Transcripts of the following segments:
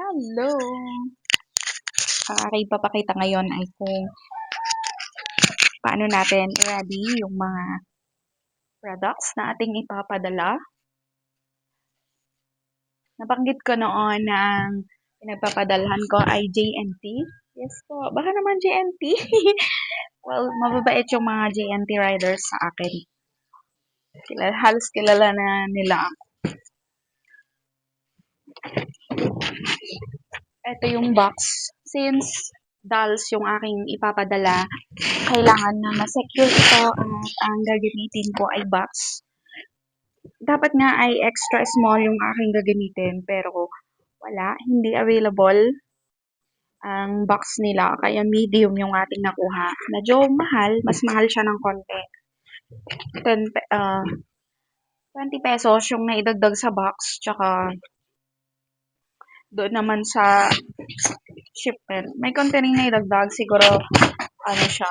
Hello! Ang aking papakita ngayon ay kung paano natin i-ready yung mga products na ating ipapadala. Nabanggit ko noon na ang pinagpapadalhan ko ay JNT. Yes po, baka naman JNT. Well, mababait yung mga JNT riders sa akin. Halos kilala na nila ako. Ito yung box. Since dolls yung aking ipapadala, kailangan na ma-secure ito at ang gagamitin ko ay box. Dapat nga ay extra small yung aking gagamitin pero wala, hindi available ang box nila kaya medium yung ating nakuha. Medyo mahal, mas mahal siya ng konti. 20 pesos yung naidagdag sa box tsaka doon naman sa shipment. May konti rin naidagdag siguro ano siya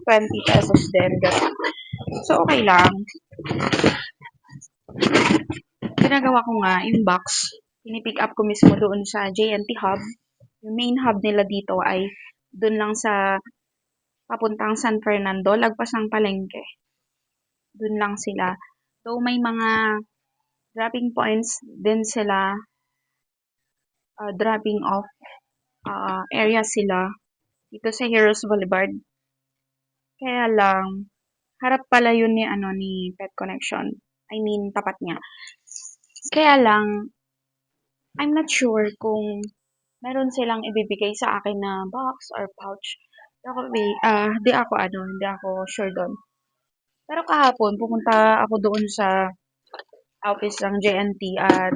20 pesos din. So okay lang. Ginagawa ko nga yung box, pinipick up ko mismo doon sa JNT Hub. Yung main hub nila dito ay doon lang sa papuntang San Fernando, lagpas ng palengke. Doon lang sila. Though may mga dropping points din sila, dropping off area sila dito sa Heroes Boulevard. Kaya lang, harap pala yun ni Pet Connection. I mean, tapat niya. Kaya lang, I'm not sure kung meron silang ibibigay sa akin na box or pouch. Hindi ako sure doon. Pero kahapon, pumunta ako doon sa office ng JNT at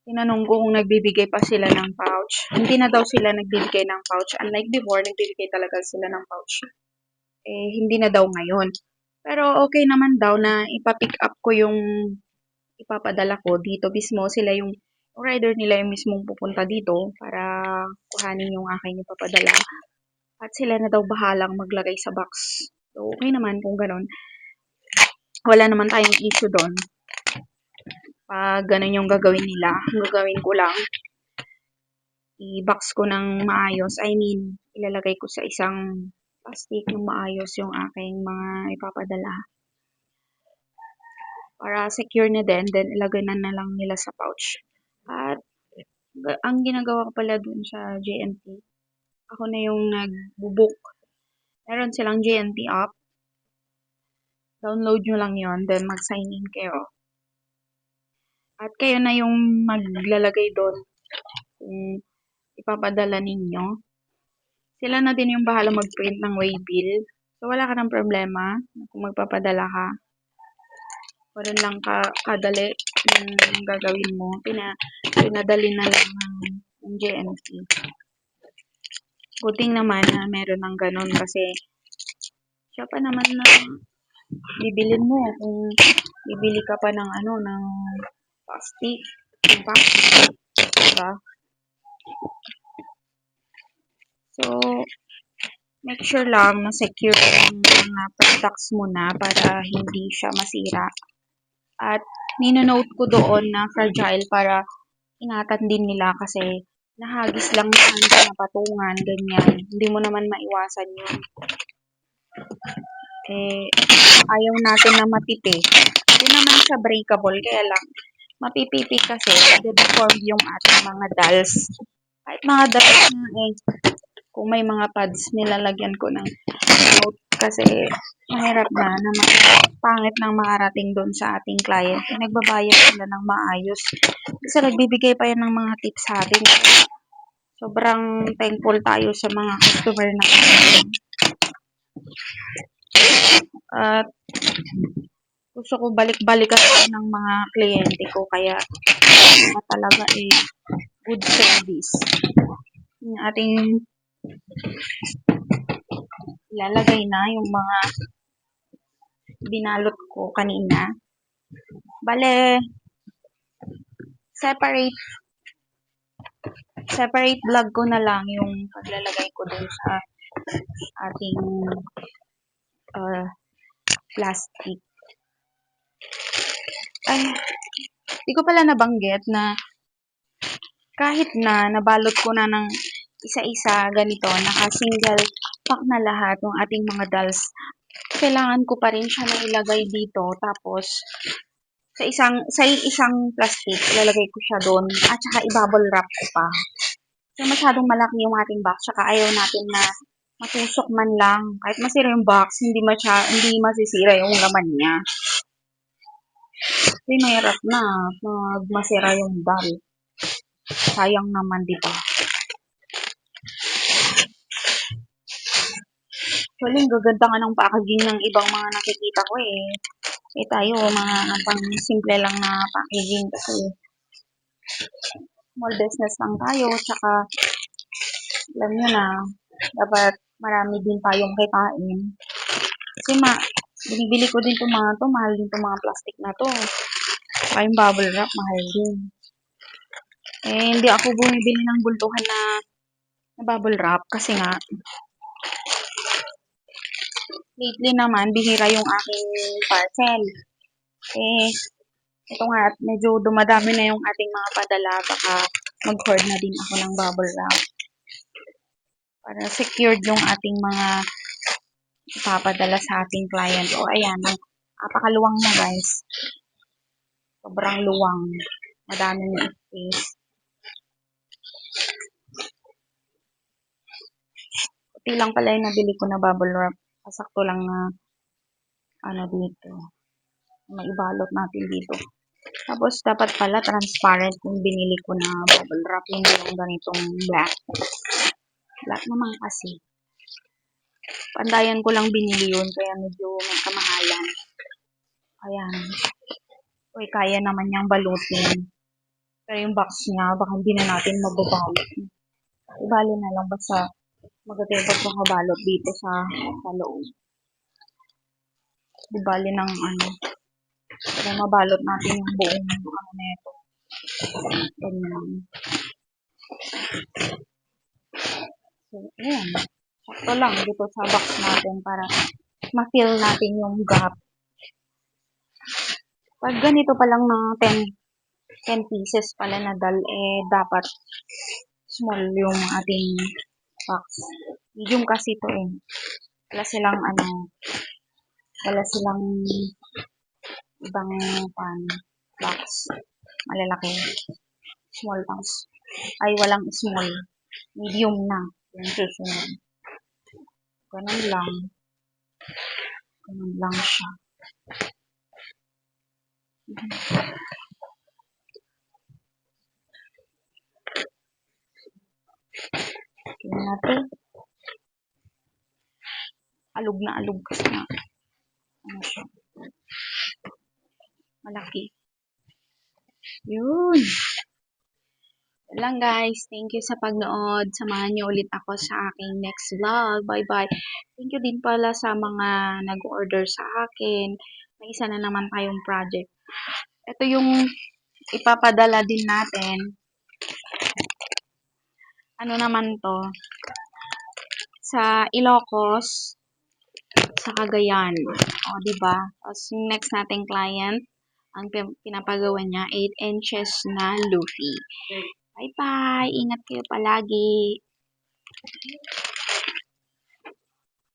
tinanong ko kung nagbibigay pa sila ng pouch. Hindi na daw sila nagbibigay ng pouch. Unlike before, nagbibigay talaga sila ng pouch. Hindi na daw ngayon. Pero okay naman daw na ipa-pick up ko yung ipapadala ko dito mismo. Sila yung rider nila yung mismong pupunta dito para kuhanin yung aking ipapadala. At sila na daw bahalang maglagay sa box. So, okay naman kung ganun. Wala naman tayong issue doon. Pag ganun yung gagawin nila, ang gagawin ko lang, i-box ko ng maayos. I mean, ilalagay ko sa isang plastic ng maayos yung aking mga ipapadala. Para secure na din, then ilagay na lang nila sa pouch. At ang ginagawa ko pala dun sa JNT, ako na yung nag-book. Meron silang JNT app. Download nyo lang yon, then mag-sign in kayo. At kayo na yung maglalagay doon kung ipapadala ninyo. Sila na din yung bahala mag-print ng waybill. So, wala ka ng problema kung magpapadala ka. Walang lang kadali yung gagawin mo. Pinadali na lang ng JNT. Buting naman na meron ng ganun kasi siya pa naman na bibilin mo kung bibili ka pa ng ng plastic, yung plastic, diba? So, make sure lang na secure yung mga products mo na para hindi siya masira. At ninonote ko doon na fragile para ingatan din nila kasi nahagis lang yan sa patungan, ganyan. Hindi mo naman maiwasan yun. Ayaw natin na mapipi. Hindi naman siya breakable, kaya lang mapipipi kasi deform yung ating mga dolls. Kahit mga dolls na kung may mga pads, nilalagyan ko ng note kasi mahirap na pangit nang makarating doon sa ating client. Nagbabayad sila ng maayos. Kasi nagbibigay pa yan ng mga tips sa atin. Sobrang thankful tayo sa mga customer natin. At gusto ko balik-balikan ng mga kliyente ko kaya talaga good service. Yung ating ilalagay na yung mga binalot ko kanina. Bale, separate vlog ko na lang yung paglalagay ko dun sa ating plastic. Ay, di ko pala nabanggit na kahit na nabalot ko na ng isa-isa ganito, naka-single pack na lahat ng ating mga dolls, kailangan ko pa rin siya na ilagay dito. Tapos, sa isang plastic, ilalagay ko siya doon at saka i-bubble wrap ko pa. So, masyadong malaki yung ating box, saka ayaw natin na matusok man lang. Kahit masira yung box, hindi masisira yung laman niya. Kasi mahirap na pag masira yung doll. Sayang naman, di ba? Actually, ang gaganda nga ng packaging ng ibang mga nakikita ko eh. Eh tayo, mga pang simple lang na packaging kasi small business lang tayo. Tsaka, alam nyo na, dapat marami din tayong kitain. Kasi binibili ko din itong mga to, mahal din itong mga plastic na to. Saka yung bubble wrap, mahal din. Eh, hindi ako bumibili ng bultuhan na bubble wrap kasi nga, lately naman, bihira yung aking parcel. Eh, ito nga, at medyo dumadami na yung ating mga padala, baka mag-hoard na din ako ng bubble wrap. Para secured yung ating mga ipapadala sa ating client. O, ayan, napakaluwang na guys. Sobrang luwang. Madaming space. Puti lang pala yung nabili ko na bubble wrap. Pasakto lang na dito. Maibalot natin dito. Tapos, dapat pala transparent yung binili ko na bubble wrap. Hindi yung ganitong black. Black naman kasi. Pandayan ko lang binili yun. Kaya medyo may kamahalan. Ayan. Uy, kaya naman niyang balutin. Pero yung box niya, baka hindi na natin mababalot. Ibali na lang basta magkatibag makabalot dito sa loob. Ibali ng para mabalot natin yung buong neto. Ganyan. So, ayan. Sakto lang dito sa box natin para ma-fill natin yung gap. Pag ganito pa lang ng 10 pieces pala na dal, dapat small yung ating box. Medium kasi ito eh. Wala silang ibang box. Malalaki. Small box. Ay, walang small. Medium na. Yung susunod. Ganun lang. Ganun lang siya. Tingnan natin. Alog na alog kasi nga. Siya? Malaki. Yun. Yan lang guys. Thank you sa pagnood. Samahan niyo ulit ako sa aking next vlog. Bye-bye. Thank you din pala sa mga nag-order sa akin. May isa na naman tayong project. Ito yung ipapadala din natin. Ano naman to? Sa Ilocos, sa Cagayan. O, diba? Tapos yung next nating client, ang pinapagawa niya, 8 inches na Luffy. Bye-bye! Ingat kayo palagi!